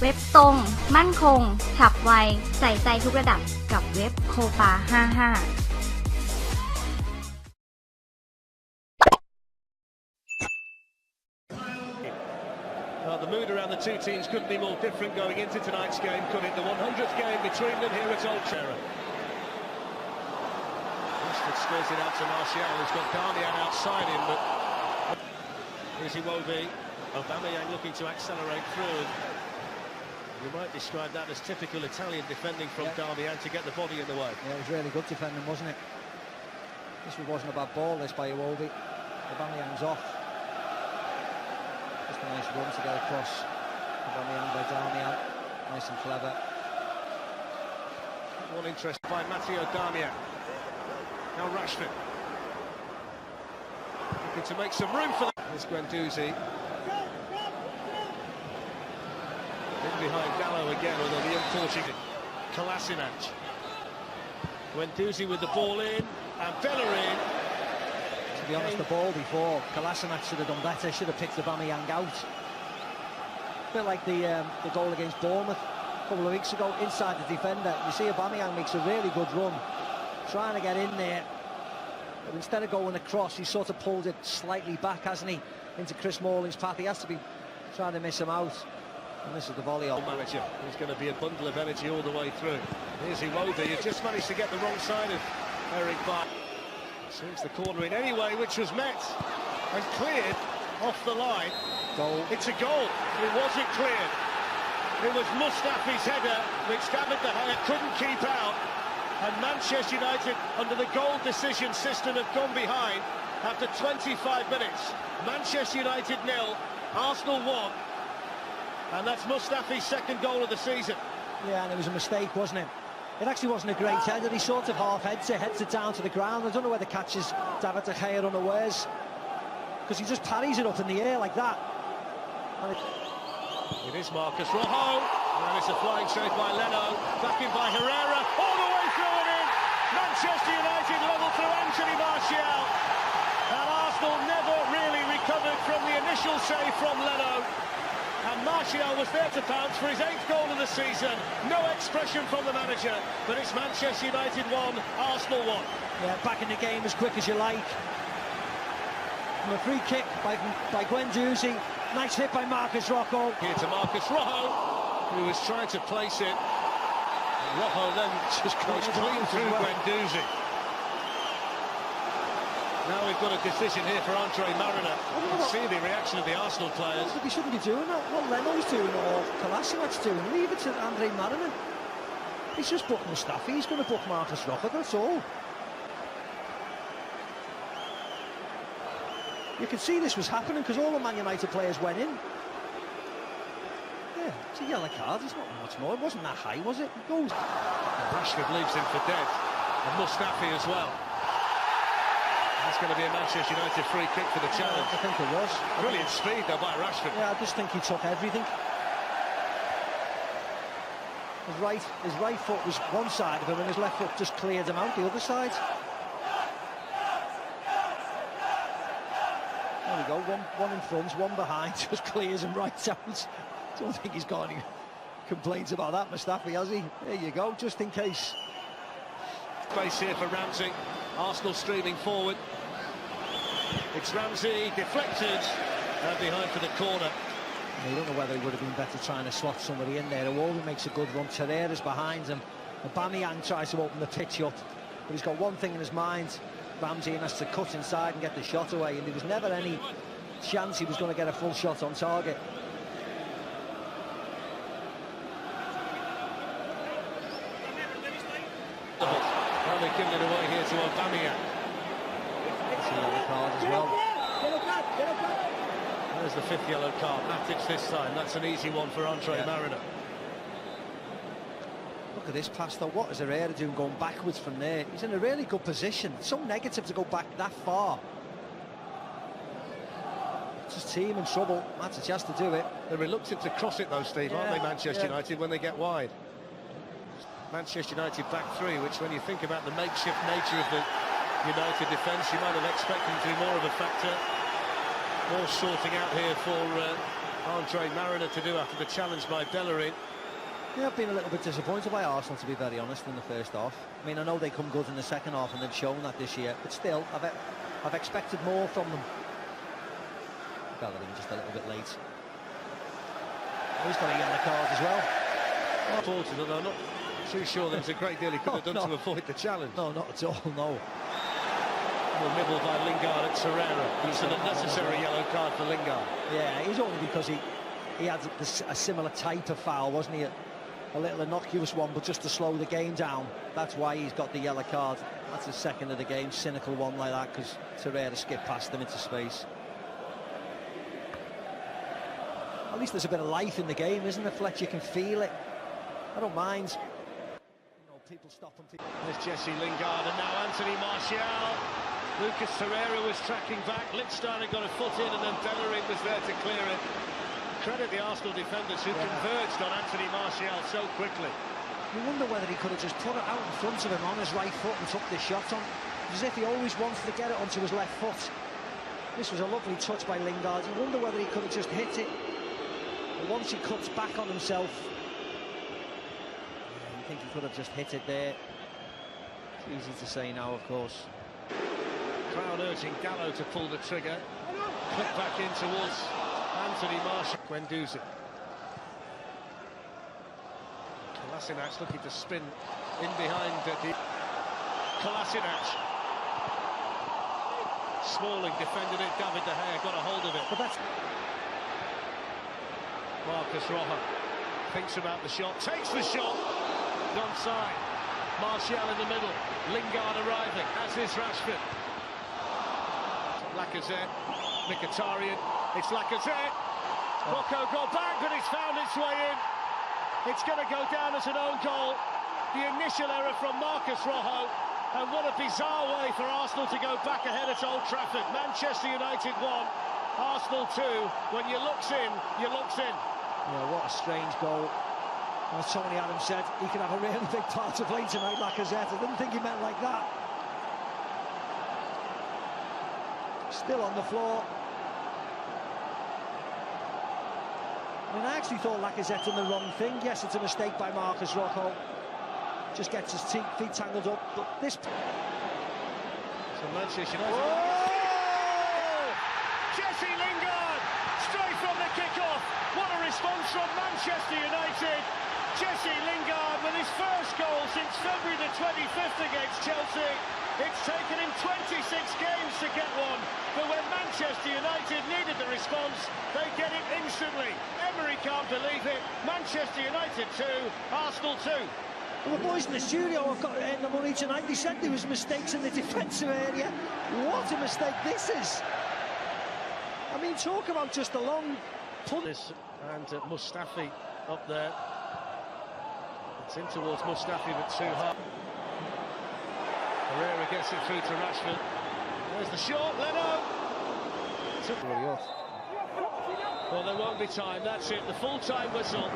เว็บตรงมั่นคงฉับไวใส่ใจทุกระดับกับเว็บโคปา55The mood around the two teams couldn't be more different going into tonight's game, could it? The 100th game between them here at Old Trafford. Rashford squares it out to Martial, who's got Darmian outside him, but here's Iwobi. Aubameyang looking to accelerate through. You might describe that as typical Italian defending from Darmian to get the body in the way. Yeah, it was really good defending, wasn't it? This wasn't a bad ball, this by Iwobi. Aubameyang's off. Just a nice run to get across. Aubameyang by Darmian. Nice and clever. One interest by Matteo Darmian. Now Rashford. Looking to make some room for that. Here's Guendouzi. In behind Gallo again, although the unfortunate Kolasinac. Guendouzi with the ball in, and Bellerin. To be honest, the ball before, Kolasinac should have done better, should have picked Aubameyang out. A bit like the goal against Bournemouth a couple of weeks ago, inside the defender. You see Aubameyang makes a really good run, trying to get in there. But instead of going across, he sort of pulled it slightly back, hasn't he, into Chris Smalling's path. He has to be trying to miss him out. And this is the volley off. Manager. He's going to be a bundle of energy all the way through. Here's Iwobi. He just managed to get the wrong side of Eric Bailly. Swings the corner in anyway, which was met and cleared off the line. Goal. It's a goal. It wasn't cleared. It was Mustafi's header, which David De Gea couldn't keep out. And Manchester United, under the goal decision system, have gone behind after 25 minutes. Manchester United 0, Arsenal 1. And that's Mustafi's second goal of the season. Yeah, and it was a mistake, wasn't it? It actually wasn't a great header. He sort of heads it down to the ground. I don't know whether catches David De Gea unawares, because he just parries it up in the air like that. And it is Marcus Rojo, and it's a flying save by Leno, back in by Herrera, all the way through and in. Manchester United level through Anthony Martial, and Arsenal never really recovered from the initial save from Leno. And Martial was there to pounce for his 8th goal of the season. No expression from the manager, but it's Manchester United 1, Arsenal 1. Yeah, back in the game as quick as you like. From a free kick by Guendouzi. Nice hit by Marcus Rojo. Here to Marcus Rojo, who was trying to place it. Rojo then just goes clean through Guendouzi. Now we've got a decision here for Andre Mariner. See the reaction of the Arsenal players. He shouldn't be doing that. What Leno's doing or Kolasinac's doing, leave it to Andre Mariner. He's just booked Mustafi, he's going to book Marcus Rojo, that's all. You could see this was happening because all the Man United players went in. Yeah, it's a yellow card, it's not much more. It wasn't that high, was it? It goes. Rashford leaves him for dead. And Mustafi as well. That's going to be a Manchester United free kick for the challenge. I think it was. Brilliant speed though by Rashford. Yeah, I just think he took everything. His right foot was one side of him and his left foot just cleared him out the other side. There we go, one in front, one behind, just clears him right out. Don't think he's got any complaints about that, Mustafi, has he? There you go, just in case. Space here for Ramsey. Arsenal streaming forward. It's Ramsey, deflected, and behind for the corner. You don't know whether he would have been better trying to slot somebody in there. Iwobi makes a good run, Herrera's behind him. Aubameyang tries to open the pitch up, but he's got one thing in his mind, Ramsey, and has to cut inside and get the shot away, and there was never any chance he was going to get a full shot on target. They're giving it away here to Aubameyang. That's a yellow card as well. There's the 5th yellow card. Matic this time. That's an easy one for Andre Mariner. Look at this pass though. What is Herrera doing going backwards from there? He's in a really good position. It's so negative to go back that far. It's his team in trouble. Matic has to do it. They're reluctant to cross it though, Steve, aren't they, Manchester United, when they get wide? Manchester United back three, which when you think about the makeshift nature of the United defence, you might have expected them to be more of a factor. More sorting out here for Andre Mariner to do after the challenge by Bellerin. Yeah, I've been a little bit disappointed by Arsenal, to be very honest, in the first half. I mean, I know they come good in the second half and they've shown that this year, but still, I've expected more from them. Bellerin just a little bit late. Oh, he's got a yellow card as well. Unfortunately, I'm not too sure there was a great deal he could have done to avoid the challenge. No, not at all, no. Well, nibbled by Lingard at Torreira. It's an unnecessary yellow card for Lingard. Yeah, it was only because he had a similar type of foul, wasn't he? A little innocuous one, but just to slow the game down. That's why he's got the yellow card. That's the second of the game, cynical one like that, because Torreira skipped past him into space. At least there's a bit of life in the game, isn't there, Fletch? You can feel it. I don't mind. You know, people stop and people... There's Jesse Lingard and now Anthony Martial. Lucas Torreira was tracking back. Lichtsteiner got a foot in and then Bellerin was there to clear it. Credit the Arsenal defenders who converged on Anthony Martial so quickly. You wonder whether he could have just put it out in front of him on his right foot and took the shot on. As if he always wanted to get it onto his left foot. This was a lovely touch by Lingard. You wonder whether he could have just hit it. But once he cuts back on himself, you think he could have just hit it there. It's easy to say now, of course. Crowd urging Gallo to pull the trigger. Click back in towards Anthony Martial. Guendouzi. Kolasinac looking to spin in behind the... Kolasinac. Smalling defended it. David De Gea got a hold of it. But that's... Marcus Rojo thinks about the shot, takes the shot. Onside. Martial in the middle. Lingard arriving, as is Rashford. Lacazette, Mkhitaryan, it's Lacazette. Rocco got back, but it's found its way in. It's going to go down as an own goal. The initial error from Marcus Rojo, and what a bizarre way for Arsenal to go back ahead at Old Trafford. Manchester United 1, Arsenal 2. When you looks in, you looks in. Yeah, what a strange goal. As Tony Adams said, he could have a really big part to play tonight, Lacazette. I didn't think he meant like that. Still on the floor. I mean, I actually thought Lacazette done the wrong thing. Yes, it's a mistake by Marcus Rojo. Just gets his feet tangled up. But this... So Manchester United... Jesse Lingard, straight from the kick-off. What a response from Manchester United. Jesse Lingard with his first goal since February the 25th against Chelsea. It's taken him 26 games to get one, but when Manchester United needed the response, they get it instantly. Emery can't believe it. Manchester United 2, Arsenal 2. Well, the boys in the studio have got to earn the money tonight. They said there was mistakes in the defensive area. What a mistake this is. I mean, talk about just a long punt. And Mustafi up there. It's in towards Mustafi, but too hard. Herrera gets it through to Rashford. There's the shot, Leno! Really off. Well, there won't be time, that's it. The full-time whistle.